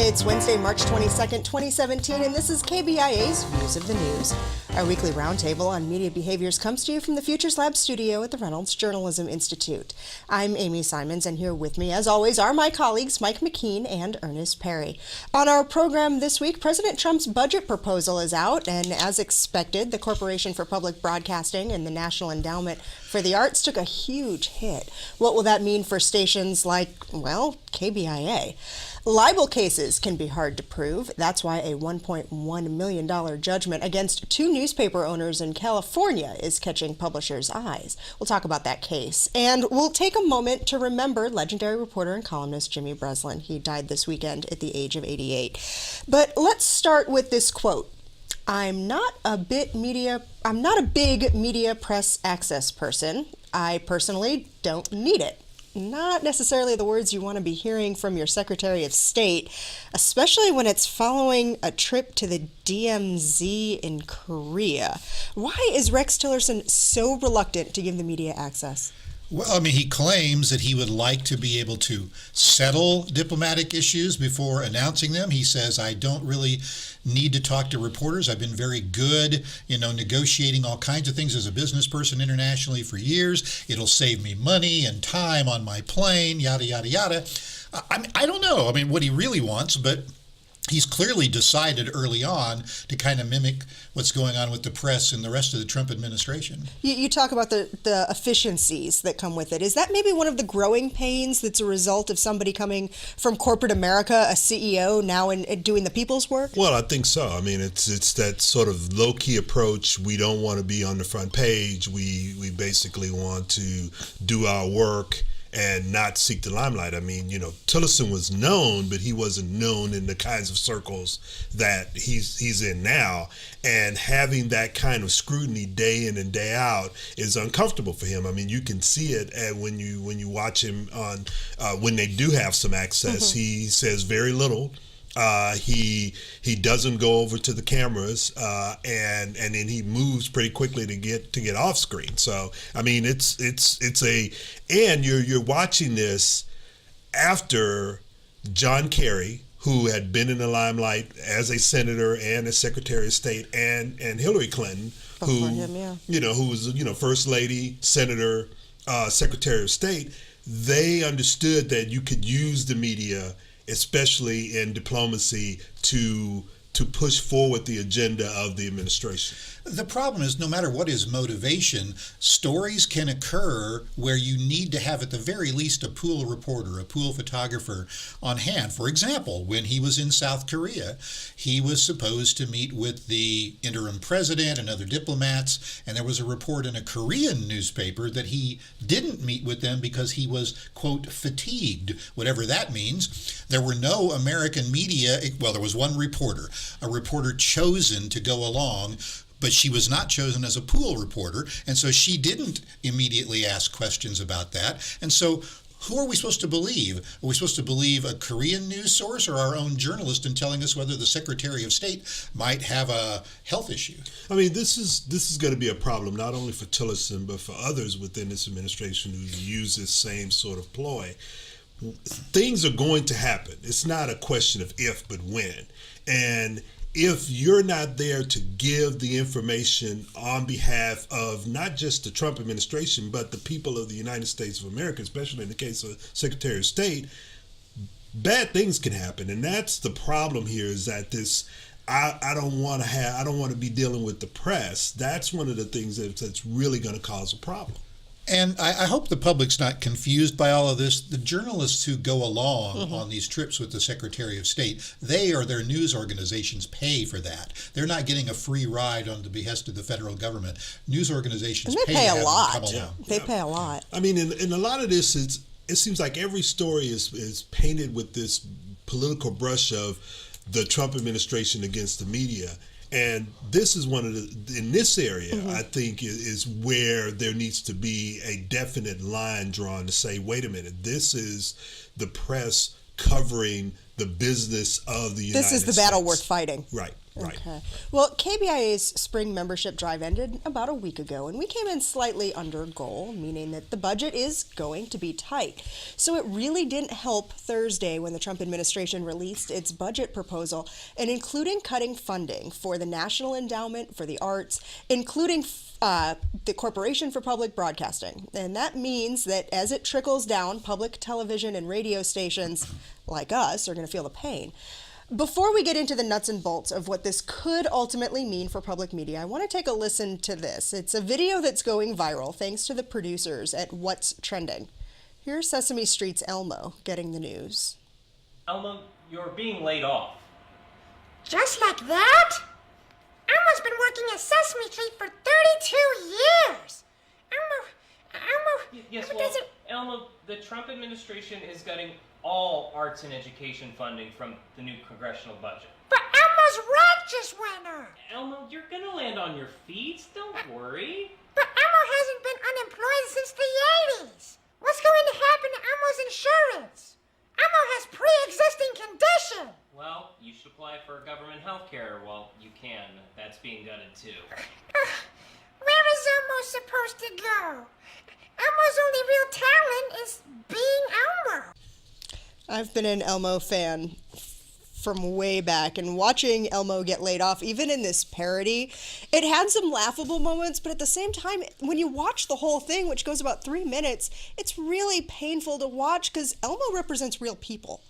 It's Wednesday, March 22nd, 2017, and this is KBIA's Views of the News. Our weekly roundtable on media behaviors comes to you from the Futures Lab studio at the Reynolds Journalism Institute. I'm Amy Simons, and here with me, as always, are my colleagues Mike McKean and Earnest Perry. On our program this week, President Trump's budget proposal is out, and as expected, the Corporation for Public Broadcasting and the National Endowment for the Arts took a huge hit. What will that mean for stations like, well, KBIA? Libel cases can be hard to prove. That's why a $1.1 million judgment against two newspaper owners in California is catching publishers' eyes. We'll talk about that case. And we'll take a moment to remember legendary reporter and columnist Jimmy Breslin. He died this weekend at the age of 88. But let's start with this quote. I'm not a big media press access person. I personally don't need it. Not necessarily the words you want to be hearing from your Secretary of State, especially when it's following a trip to the DMZ in Korea. Why is Rex Tillerson so reluctant to give the media access? Well, I mean, he claims that he would like to be able to settle diplomatic issues before announcing them. He says, I don't really need to talk to reporters. I've been very good, negotiating all kinds of things as a business person internationally for years. It'll save me money and time on my plane, yada, yada, yada. I don't know. I mean, what he really wants, but he's clearly decided early on to kind of mimic what's going on with the press and the rest of the Trump administration. You talk about the efficiencies that come with it. Is that maybe one of the growing pains that's a result of somebody coming from corporate America, a CEO, now and doing the people's work? Well, I think so. I mean, it's that sort of low-key approach. We don't want to be on the front page. We basically want to do our work and not seek the limelight. I mean, Tillerson was known, but he wasn't known in the kinds of circles that he's in now. And having that kind of scrutiny day in and day out is uncomfortable for him. I mean, you can see it when you watch him on when they do have some access. Mm-hmm. He says very little. He doesn't go over to the cameras, and then he moves pretty quickly to get off screen. So I mean, and you're watching this after John Kerry, who had been in the limelight as a senator and as Secretary of State, and Hillary Clinton, who was First Lady, Senator, Secretary of State. They understood that you could use the media, especially in diplomacy, to push forward the agenda of the administration. The problem is, no matter what his motivation, stories can occur where you need to have at the very least a pool reporter, a pool photographer on hand. For example, when he was in South Korea, he was supposed to meet with the interim president and other diplomats, and there was a report in a Korean newspaper that he didn't meet with them because he was, quote, fatigued, whatever that means. There were no American media. Well, there was one reporter, a reporter chosen to go along, but she was not chosen as a pool reporter, and so she didn't immediately ask questions about that. And so who are we supposed to believe? Are we supposed to believe a Korean news source or our own journalist in telling us whether the Secretary of State might have a health issue? I mean, this is going to be a problem not only for Tillerson, but for others within this administration who use this same sort of ploy. Things are going to happen. It's not a question of if, but when. And if you're not there to give the information on behalf of not just the Trump administration, but the people of the United States of America, especially in the case of Secretary of State, bad things can happen. And that's the problem here, is that I don't want to be dealing with the press. That's one of the things that's really going to cause a problem. And I hope the public's not confused by all of this. The journalists who go along on these trips with the Secretary of State, they or their news organizations pay for that. They're not getting a free ride on the behest of the federal government. News organizations pay a lot. They pay a lot. I mean, in a lot of this, it seems like every story is painted with this political brush of the Trump administration against the media. And this is one of in this area, I think, is where there needs to be a definite line drawn to say, wait a minute, this is the press covering the business of the United States. This is the battle worth fighting. Right. Right. Okay. Well, KBIA's spring membership drive ended about a week ago, and we came in slightly under goal, meaning that the budget is going to be tight. So it really didn't help Thursday when the Trump administration released its budget proposal, and including cutting funding for the National Endowment for the Arts, including the Corporation for Public Broadcasting. And that means that as it trickles down, public television and radio stations like us are going to feel the pain. Before we get into the nuts and bolts of what this could ultimately mean for public media, I want to take a listen to this. It's a video that's going viral thanks to the producers at What's Trending. Here's Sesame Street's Elmo getting the news. Elmo, you're being laid off. Just like that? Elmo's been working at Sesame Street for 32 years. Elmo, Yes, Elmo well, doesn't... Elmo, the Trump administration is cutting all arts and education funding from the new congressional budget. But Elmo's rent just went up. Elmo, you're gonna land on your feet. Don't worry. But Elmo hasn't been unemployed since the 80s. What's going to happen to Elmo's insurance? Elmo has pre-existing condition. Well, you should apply for government health care while you can. That's being gutted too. Where is Elmo supposed to go? Elmo's only real talent is being Elmo. I've been an Elmo fan from way back, and watching Elmo get laid off, even in this parody, it had some laughable moments, but at the same time, when you watch the whole thing, which goes about 3 minutes, it's really painful to watch because Elmo represents real people.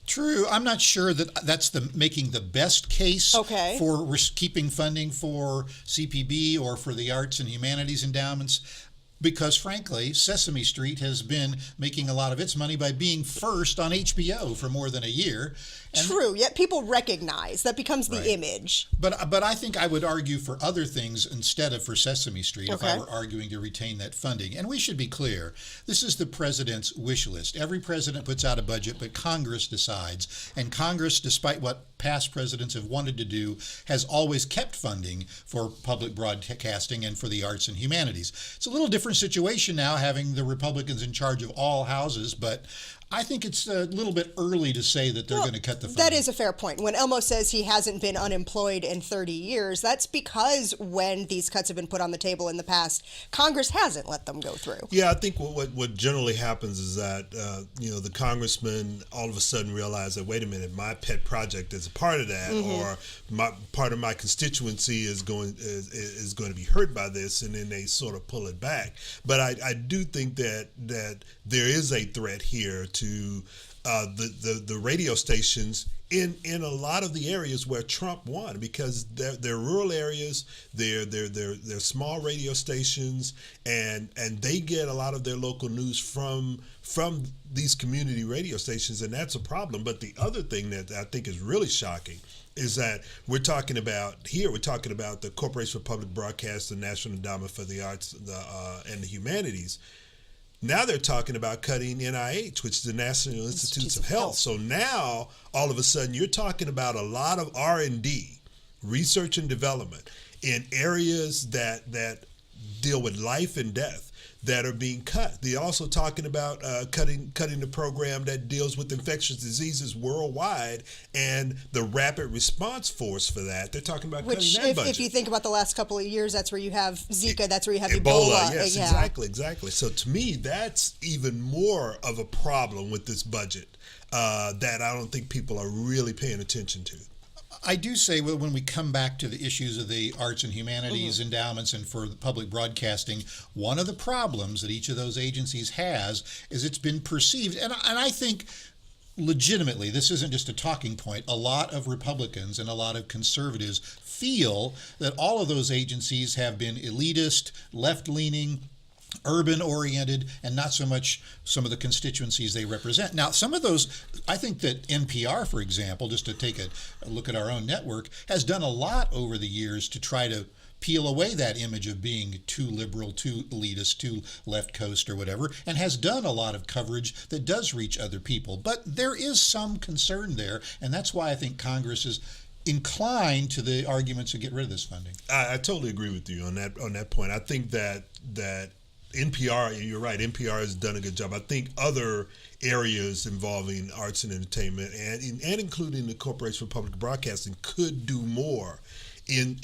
True. I'm not sure that that's making the best case for keeping funding for CPB or for the arts and humanities endowments. Because, frankly, Sesame Street has been making a lot of its money by being first on HBO for more than a year. And True, yet people recognize that becomes the Right. image. But I think I would argue for other things instead of for Sesame Street if I were arguing to retain that funding. And we should be clear, this is the president's wish list. Every president puts out a budget, but Congress decides. And Congress, despite what past presidents have wanted to do, has always kept funding for public broadcasting and for the arts and humanities. It's a little different situation now having the Republicans in charge of all houses, but I think it's a little bit early to say that they're going to cut the funding. That is a fair point. When Elmo says he hasn't been unemployed in 30 years, that's because when these cuts have been put on the table in the past, Congress hasn't let them go through. Yeah, I think what generally happens is that the congressman all of a sudden realize that, wait a minute, my pet project is a part of that, or part of my constituency is going to be hurt by this, and then they sort of pull it back. But I do think that there is a threat here to the radio stations in a lot of the areas where Trump won, because they're rural areas, they're small radio stations, and they get a lot of their local news from these community radio stations, and that's a problem. But the other thing that I think is really shocking is that we're talking about the Corporation for Public Broadcast, the National Endowment for the Arts and the Humanities. Now they're talking about cutting NIH, which is the National Institutes of Health. So now, all of a sudden, you're talking about a lot of R&D, research and development, in areas that deal with life and death that are being cut. They're also talking about cutting the program that deals with infectious diseases worldwide and the rapid response force for that. They're talking about cutting that budget. If you think about the last couple of years, that's where you have Zika, that's where you have Ebola. Ebola. Yes, exactly. So to me, that's even more of a problem with this budget that I don't think people are really paying attention to. I do say, well, when we come back to the issues of the arts and humanities endowments and for the public broadcasting, one of the problems that each of those agencies has is it's been perceived, and I think legitimately, this isn't just a talking point, a lot of Republicans and a lot of conservatives feel that all of those agencies have been elitist, left-leaning, urban-oriented, and not so much some of the constituencies they represent. Now, some of those, I think that NPR, for example, just to take a look at our own network, has done a lot over the years to try to peel away that image of being too liberal, too elitist, too left coast or whatever, and has done a lot of coverage that does reach other people. But there is some concern there, and that's why I think Congress is inclined to the arguments to get rid of this funding. I totally agree with you on that point. I think that NPR, you're right, NPR has done a good job. I think other areas involving arts and entertainment and including the Corporation for Public Broadcasting could do more in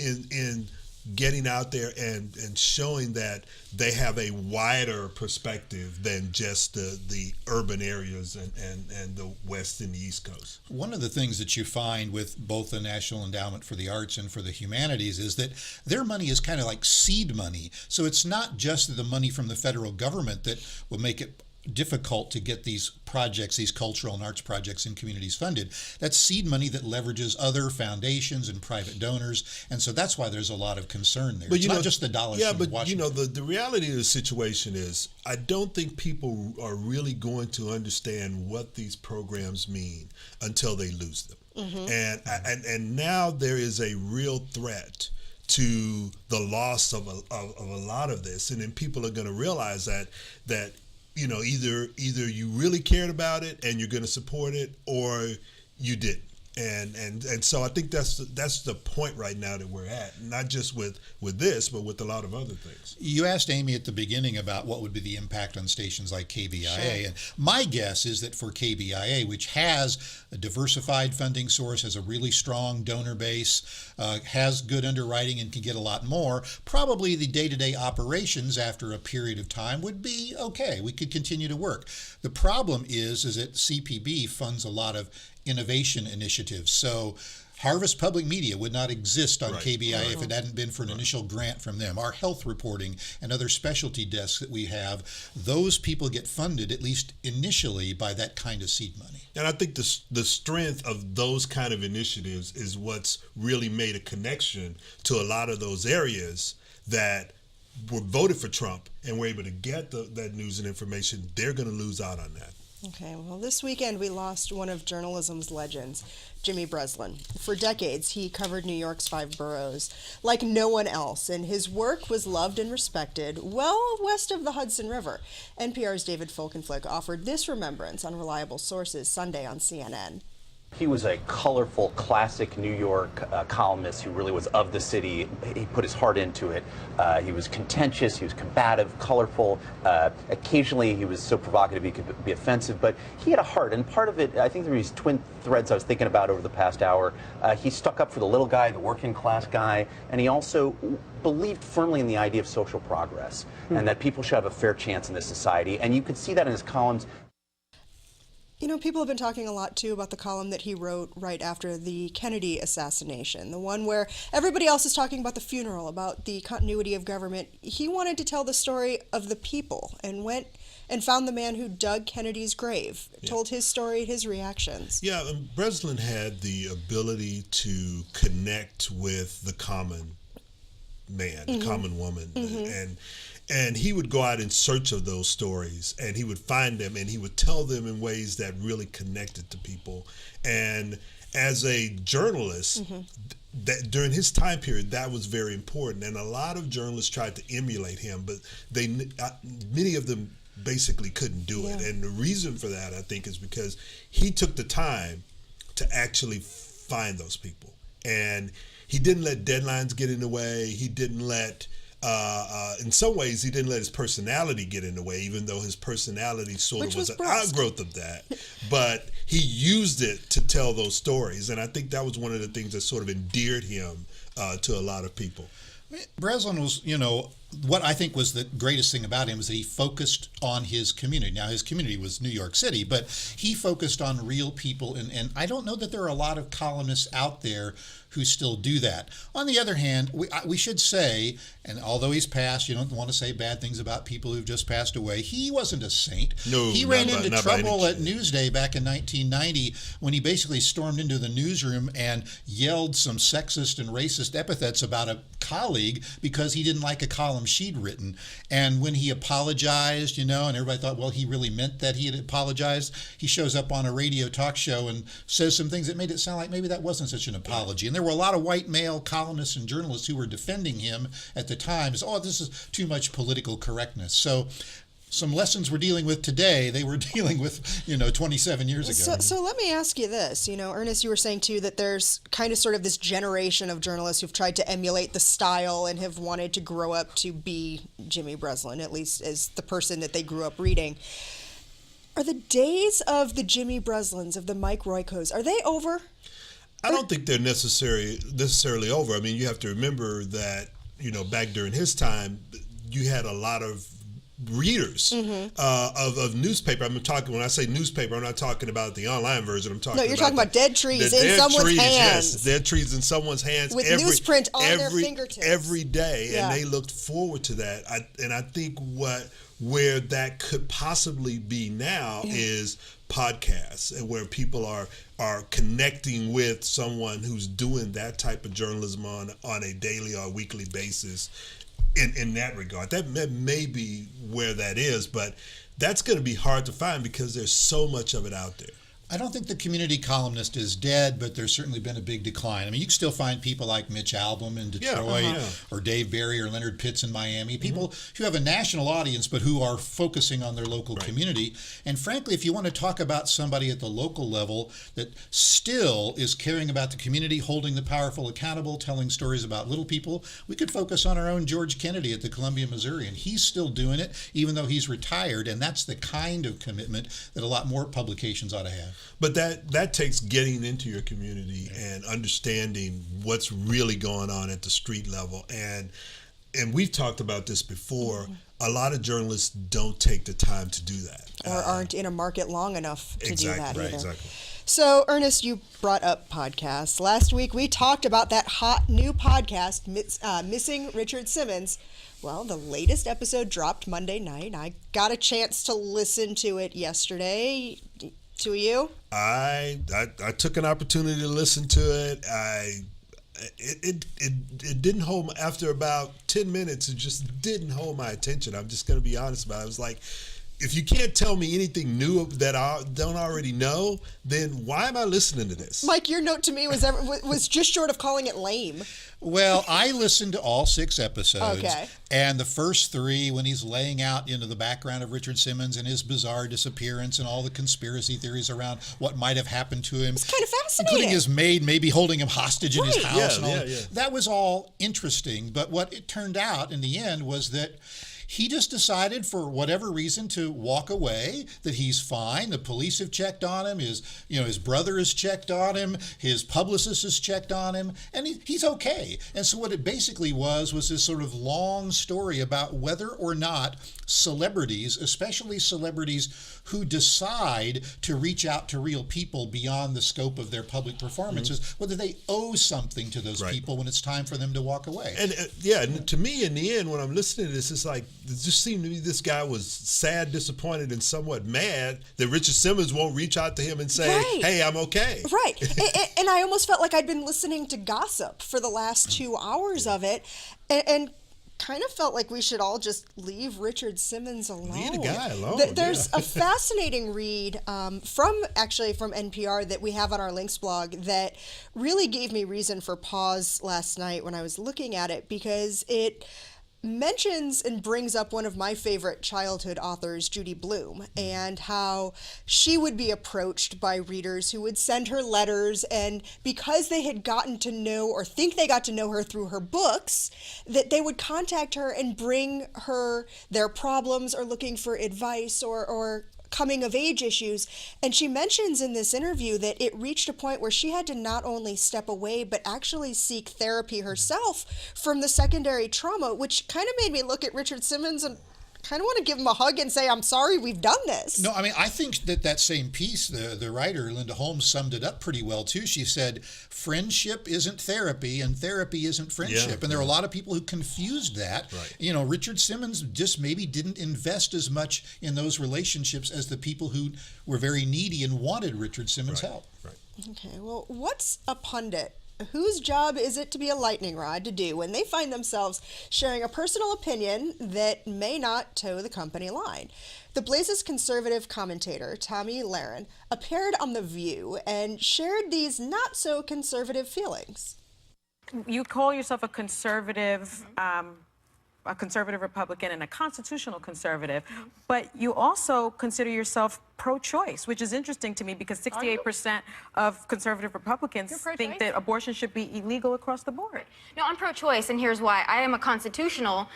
getting out there and showing that they have a wider perspective than just the urban areas and the West and the East Coast. One of the things that you find with both the National Endowment for the Arts and for the Humanities is that their money is kind of like seed money. So it's not just the money from the federal government that will make it difficult to get these projects, these cultural and arts projects in communities funded. That's seed money that leverages other foundations and private donors, and so that's why there's a lot of concern there. But it's not just the dollars from Washington. The reality of the situation is I don't think people are really going to understand what these programs mean until they lose them. Mm-hmm. And now there is a real threat to the loss of a lot of this, and then people are going to realize that either you really cared about it and you're going to support it, or you didn't. And so I think that's the point right now that we're at, not just with this, but with a lot of other things. You asked Amy at the beginning about what would be the impact on stations like KBIA, Sure. and my guess is that for KBIA, which has a diversified funding source, has a really strong donor base, has good underwriting and can get a lot more, probably the day-to-day operations after a period of time would be okay. We could continue to work. The problem is that CPB funds a lot of innovation initiatives. So Harvest Public Media would not exist on KBIA if it hadn't been for an initial grant from them. Our health reporting and other specialty desks that we have, those people get funded, at least initially, by that kind of seed money. And I think the strength of those kind of initiatives is what's really made a connection to a lot of those areas that were voted for Trump and were able to get that news and information. They're going to lose out on that. Okay, well, this weekend we lost one of journalism's legends, Jimmy Breslin. For decades, he covered New York's 5 boroughs like no one else, and his work was loved and respected well west of the Hudson River. NPR's David Folkenflik offered this remembrance on reliable sources Sunday on CNN. He was a colorful, classic New York columnist who really was of the city. He put his heart into it. He was contentious, he was combative, colorful. Occasionally he was so provocative he could be offensive, but he had a heart. And part of it, I think there were these twin threads I was thinking about over the past hour. He stuck up for the little guy, the working class guy, and he also believed firmly in the idea of social progress and that people should have a fair chance in this society. And you could see that in his columns. You know, people have been talking a lot, too, about the column that he wrote right after the Kennedy assassination, the one where everybody else is talking about the funeral, about the continuity of government. He wanted to tell the story of the people and went and found the man who dug Kennedy's grave, told his story, his reactions. Yeah, Breslin had the ability to connect with the common man, the common woman, and he would go out in search of those stories, and he would find them, and he would tell them in ways that really connected to people. And as a journalist, that during his time period, that was very important. And a lot of journalists tried to emulate him, but many of them basically couldn't do it. And the reason for that, I think, is because he took the time to actually find those people. And he didn't let deadlines get in the way. He didn't let in some ways, he didn't let his personality get in the way, even though his personality sort of was an outgrowth of that. But he used it to tell those stories, and I think that was one of the things that sort of endeared him to a lot of people. Breslin was, what I think was the greatest thing about him is that he focused on his community. Now, his community was New York City, but he focused on real people, and I don't know that there are a lot of columnists out there who still do that. On the other hand, we should say, and although he's passed, you don't want to say bad things about people who've just passed away, he wasn't a saint. No, he ran into trouble at Newsday back in 1990 when he basically stormed into the newsroom and yelled some sexist and racist epithets about a colleague because he didn't like a column she'd written. And when he apologized, and everybody thought, well, he really meant that he had apologized, he shows up on a radio talk show and says some things that made it sound like maybe that wasn't such an apology. And there were a lot of white male columnists and journalists who were defending him at the time as, this is too much political correctness. So some lessons we're dealing with today, they were dealing with, 27 years ago. So let me ask you this. Ernest, you were saying too that there's kind of sort of this generation of journalists who've tried to emulate the style and have wanted to grow up to be Jimmy Breslin, at least as the person that they grew up reading. Are the days of the Jimmy Breslins, of the Mike Roykos, are they over? I don't think they're necessarily over. I mean, you have to remember that, back during his time, you had a lot of readers of newspaper. When I say newspaper, I'm not talking about the online version. I'm talking you're talking about dead trees in someone's hands. Yes, dead trees in someone's hands. With newsprint on their fingertips. Every day, yeah. And they looked forward to that. I think where that could possibly be now is podcasts, and where people are connecting with someone who's doing that type of journalism on a daily or weekly basis. In that regard, that may be where that is, but that's going to be hard to find because there's so much of it out there. I don't think the community columnist is dead, but there's certainly been a big decline. I mean, you can still find people like Mitch Albom in Detroit, or Dave Barry or Leonard Pitts in Miami, people who have a national audience but who are focusing on their local community. And frankly, if you want to talk about somebody at the local level that still is caring about the community, holding the powerful accountable, telling stories about little people, we could focus on our own George Kennedy at the Columbia, Missouri, and he's still doing it even though he's retired, and that's the kind of commitment that a lot more publications ought to have. But that takes getting into your community and understanding what's really going on at the street level. And we've talked about this before. A lot of journalists don't take the time to do that. Or aren't in a market long enough to do that either. Exactly. So, Ernest, you brought up podcasts. Last week, we talked about that hot new podcast, Missing Richard Simmons. Well, the latest episode dropped Monday night. I got a chance to listen to it yesterday. To you? I took an opportunity to listen to it. It didn't hold, after about 10 minutes, it just didn't hold my attention. I'm just going to be honest about it. I was like, if you can't tell me anything new that I don't already know, then why am I listening to this? Mike, your note to me was just short of calling it lame. Well, I listened to all 6 episodes. Okay. And the first 3, when he's laying out the background of Richard Simmons and his bizarre disappearance and all the conspiracy theories around what might have happened to him. It's kind of fascinating. Including his maid maybe holding him hostage in his house. Yeah. That was all interesting. But what it turned out in the end was that he just decided, for whatever reason, to walk away, that he's fine. The police have checked on him. His brother has checked on him. His publicist has checked on him. And he's okay. And so what it basically was this sort of long story about whether or not celebrities, especially celebrities who decide to reach out to real people beyond the scope of their public performances, whether they owe something to those people when it's time for them to walk away. And and to me, in the end, when I'm listening to this, it's like, it just seemed to me this guy was sad, disappointed, and somewhat mad that Richard Simmons won't reach out to him and say, hey, I'm okay. Right. And I almost felt like I'd been listening to gossip for the last 2 hours of it, and kind of felt like we should all just leave Richard Simmons alone. Leave the guy alone. There's a fascinating read from NPR that we have on our links blog that really gave me reason for pause last night when I was looking at it, because it mentions and brings up one of my favorite childhood authors, Judy Blume, and how she would be approached by readers who would send her letters, and because they had gotten to know or think they got to know her through her books, that they would contact her and bring her their problems or looking for advice or coming of age issues. And she mentions in this interview that it reached a point where she had to not only step away but actually seek therapy herself from the secondary trauma, which kind of made me look at Richard Simmons and kind of want to give him a hug and say, I'm sorry we've done this. No, I mean, I think that same piece, the writer, Linda Holmes, summed it up pretty well, too. She said, friendship isn't therapy and therapy isn't friendship. Yeah. And there are a lot of people who confused that. Right. Richard Simmons just maybe didn't invest as much in those relationships as the people who were very needy and wanted Richard Simmons' help. Right. Okay, well, what's a pundit? Whose job is it to be a lightning rod to do when they find themselves sharing a personal opinion that may not toe the company line? The Blaze's conservative commentator, Tommy Lahren, appeared on The View and shared these not-so-conservative feelings. You call yourself a conservative a conservative Republican and a constitutional conservative, but you also consider yourself pro-choice, which is interesting to me because 68% of conservative Republicans think that abortion should be illegal across the board. No, I'm pro-choice, and here's why. I am a constitutional,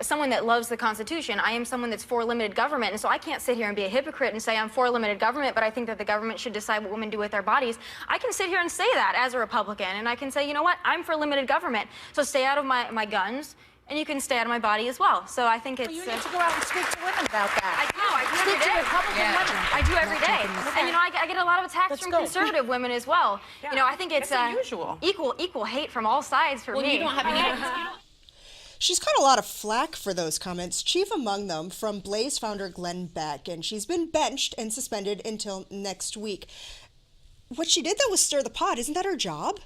someone that loves the Constitution. I am someone that's for limited government, and so I can't sit here and be a hypocrite and say I'm for limited government, but I think that the government should decide what women do with their bodies. I can sit here and say that as a Republican, and I can say, you know what, I'm for limited government, so stay out of my guns, and you can stay out of my body as well. So I think it's... You need to go out and speak to women about that. I do every day. I do every day. And, I get a lot of attacks from conservative women as well. I think it's equal hate from all sides for me. You don't have any... She's got a lot of flack for those comments, chief among them from Blaze founder Glenn Beck, and she's been benched and suspended until next week. What she did, though, was stir the pot. Isn't that her job?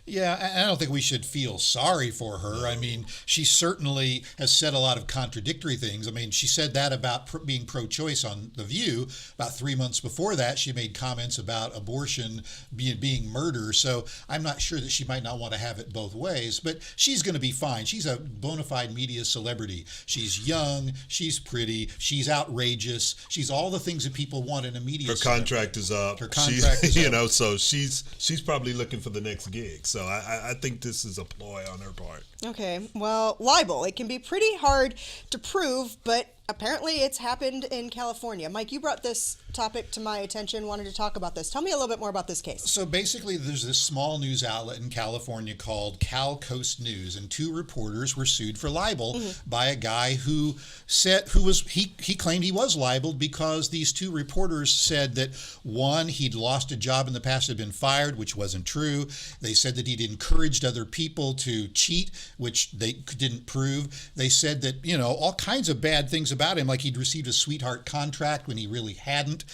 Yeah, I don't think we should feel sorry for her. I mean, she certainly has said a lot of contradictory things. I mean, she said that about being pro-choice on The View. About 3 months before that, she made comments about abortion being murder. So I'm not sure that she might not want to have it both ways, but she's going to be fine. She's a bona fide media celebrity. She's young, she's pretty, she's outrageous, she's all the things that people want in a media Her contract is up. Her contract is up. So she's probably looking for the next gig. So I think this is a ploy on her part. Okay, well, libel, it can be pretty hard to prove, but apparently it's happened in California. Mike, you brought this topic to my attention, wanted to talk about this. Tell me a little bit more about this case. So basically, there's this small news outlet in California called Cal Coast News, and 2 reporters were sued for libel by a guy who claimed he was libeled because these 2 reporters said that, one, he'd lost a job in the past, had been fired, which wasn't true. They said that he'd encouraged other people to cheat, which they didn't prove. They said that, all kinds of bad things about him, like he'd received a sweetheart contract when he really hadn't.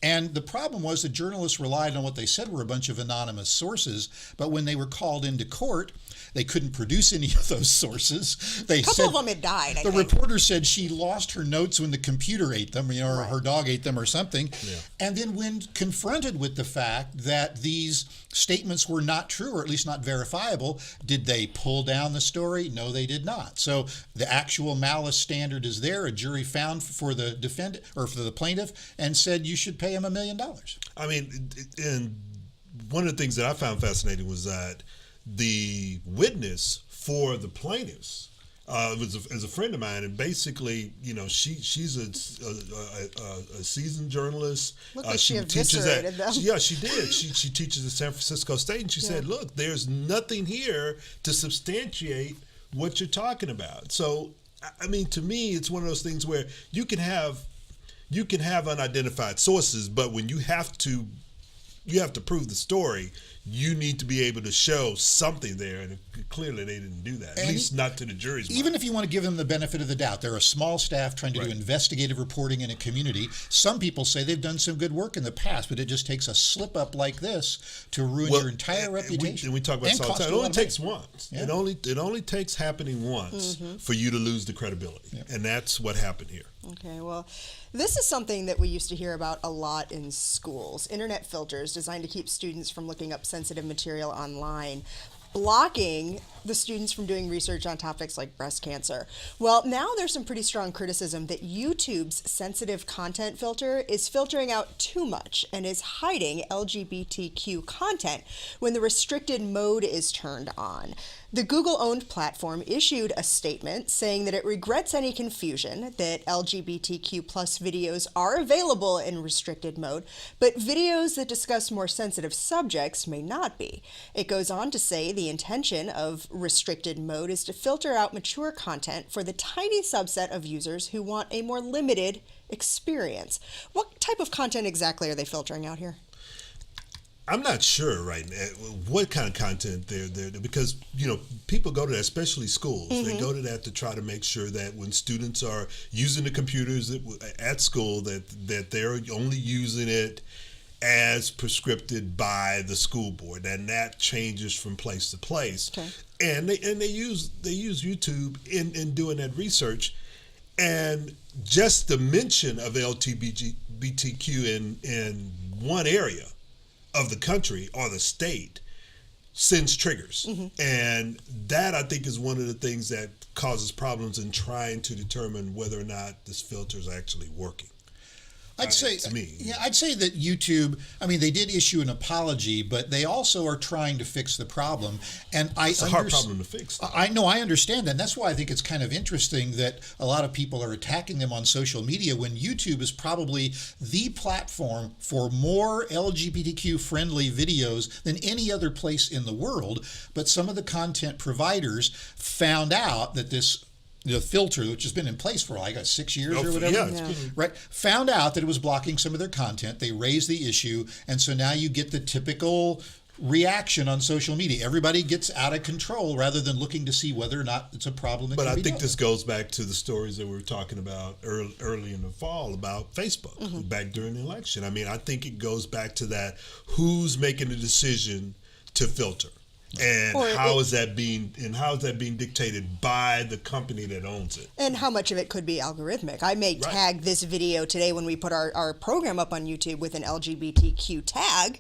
And the problem was the journalists relied on what they said were a bunch of anonymous sources, but when they were called into court, they couldn't produce any of those sources. A couple of them had died, I think. The reporter said she lost her notes when the computer ate them, or her dog ate them or something. Yeah. And then when confronted with the fact that these statements were not true, or at least not verifiable, did they pull down the story? No, they did not. So the actual malice standard is there. A jury found for the defendant or for the plaintiff and said you should pay him $1 million. I mean, and one of the things that I found fascinating was that the witness for the plaintiffs is a friend of mine, and basically, she's a seasoned journalist. Looked like she eviscerated them. Yeah, she did. She teaches at San Francisco State, and she said, "Look, there's nothing here to substantiate what you're talking about." So, I mean, to me, it's one of those things where you can have unidentified sources, but when you have to prove the story, you need to be able to show something there, and clearly they didn't do that, at least not to the jury's mind. Even if you want to give them the benefit of the doubt, they're a small staff trying to do investigative reporting in a community. Some people say they've done some good work in the past, but it just takes a slip up like this to ruin your entire reputation. We talk about this all the time. It only takes once. Yeah. It only takes happening once for you to lose the credibility, and that's what happened here. Okay, well, this is something that we used to hear about a lot in schools. Internet filters designed to keep students from looking up sensitive material online, blocking the students from doing research on topics like breast cancer. Well, now there's some pretty strong criticism that YouTube's sensitive content filter is filtering out too much and is hiding LGBTQ content when the restricted mode is turned on. The Google-owned platform issued a statement saying that it regrets any confusion that LGBTQ plus videos are available in restricted mode, but videos that discuss more sensitive subjects may not be. It goes on to say the intention of restricted mode is to filter out mature content for the tiny subset of users who want a more limited experience. What type of content exactly are they filtering out here? I'm not sure right now what kind of content they're because people go to that, especially schools. They go to that to try to make sure that when students are using the computers at school that they're only using it as prescribed by the school board, and that changes from place to place. Okay. And they use YouTube in doing that research, and just the mention of LGBTQ in one area of the country or the state sends triggers. And that, I think, is one of the things that causes problems in trying to determine whether or not this filter is actually working. I'd say, to me. yeah, I'd say that YouTube, I mean, they did issue an apology, but they also are trying to fix the problem. And It's a hard problem to fix. I know, I understand that. And that's why I think it's kind of interesting that a lot of people are attacking them on social media when YouTube is probably the platform for more LGBTQ-friendly videos than any other place in the world. But some of the content providers found out that the filter, which has been in place for like 6 years or whatever, right? Found out that it was blocking some of their content. They raised the issue, and so now you get the typical reaction on social media. Everybody gets out of control rather than looking to see whether or not it's a problem. But I think this goes back to the stories that we were talking about early in the fall about Facebook back during the election. I mean, I think it goes back to that: who's making the decision to filter? And how is that being dictated by the company that owns it? And how much of it could be algorithmic? I may tag this video today when we put our program up on YouTube with an LGBTQ tag,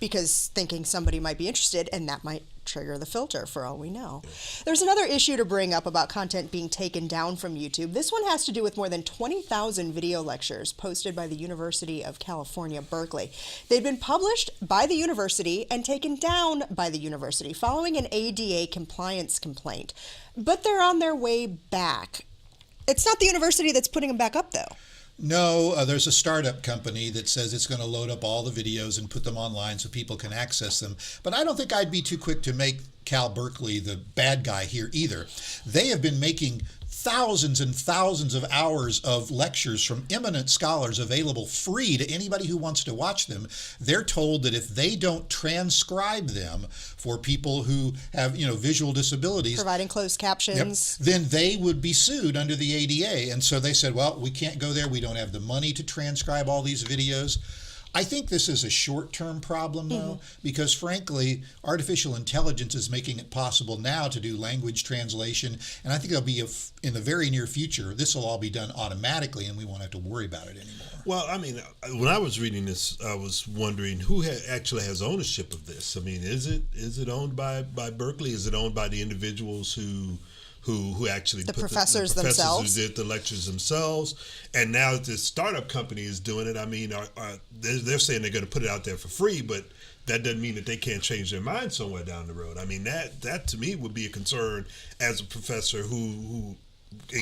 because thinking somebody might be interested, and that might trigger the filter for all we know. There's another issue to bring up about content being taken down from YouTube. This one has to do with more than 20,000 video lectures posted by the University of California, Berkeley. They've been published by the university and taken down by the university following an ADA compliance complaint. But they're on their way back. It's not the university that's putting them back up, though. No, there's a startup company that says it's going to load up all the videos and put them online so people can access them. But I don't think I'd be too quick to make Cal Berkeley the bad guy here either. They have been making thousands and thousands of hours of lectures from eminent scholars available free to anybody who wants to watch them. They're told that if they don't transcribe them for people who have, visual disabilities, providing closed captions, then they would be sued under the ADA. And so they said, well, we can't go there. We don't have the money to transcribe all these videos. I think this is a short-term problem, though, because, frankly, artificial intelligence is making it possible now to do language translation, and I think it'll be in the very near future, this will all be done automatically, and we won't have to worry about it anymore. Well, I mean, when I was reading this, I was wondering who actually has ownership of this. I mean, is it owned by Berkeley? Is it owned by the individuals who actually the professors themselves, who did the lectures themselves? And now that this startup company is doing it, I mean, they're saying they're going to put it out there for free, but that doesn't mean that they can't change their mind somewhere down the road. I mean, that to me would be a concern as a professor who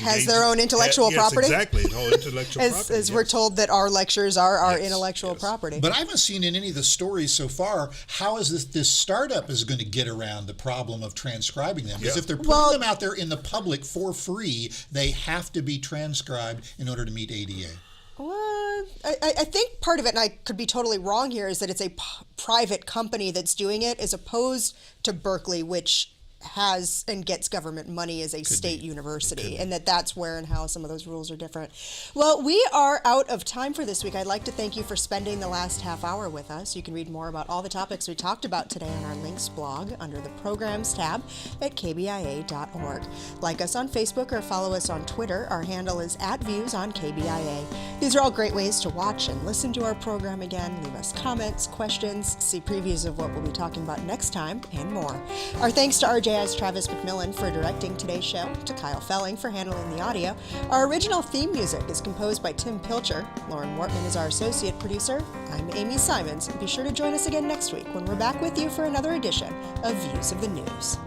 has their own intellectual property. Exactly, whole intellectual property. As we're told that our lectures are our intellectual property. But I haven't seen in any of the stories so far how is this startup is going to get around the problem of transcribing them. Because if they're putting them out there in the public for free, they have to be transcribed in order to meet ADA. Well, I think part of it, and I could be totally wrong here, is that it's a private company that's doing it as opposed to Berkeley, which has and gets government money as a state university, and that's where and how some of those rules are different. Well, we are out of time for this week. I'd like to thank you for spending the last half hour with us. You can read more about all the topics we talked about today on our links blog under the programs tab at kbia.org. Like us on Facebook or follow us on Twitter. Our handle is @viewsonKBIA. These are all great ways to watch and listen to our program again, leave us comments, questions, see previews of what we'll be talking about next time, and more. Our thanks to RJ's Travis McMillan for directing today's show, to Kyle Felling for handling the audio. Our original theme music is composed by Tim Pilcher. Lauren Wortman is our associate producer. I'm Amy Simons. Be sure to join us again next week when we're back with you for another edition of Views of the News.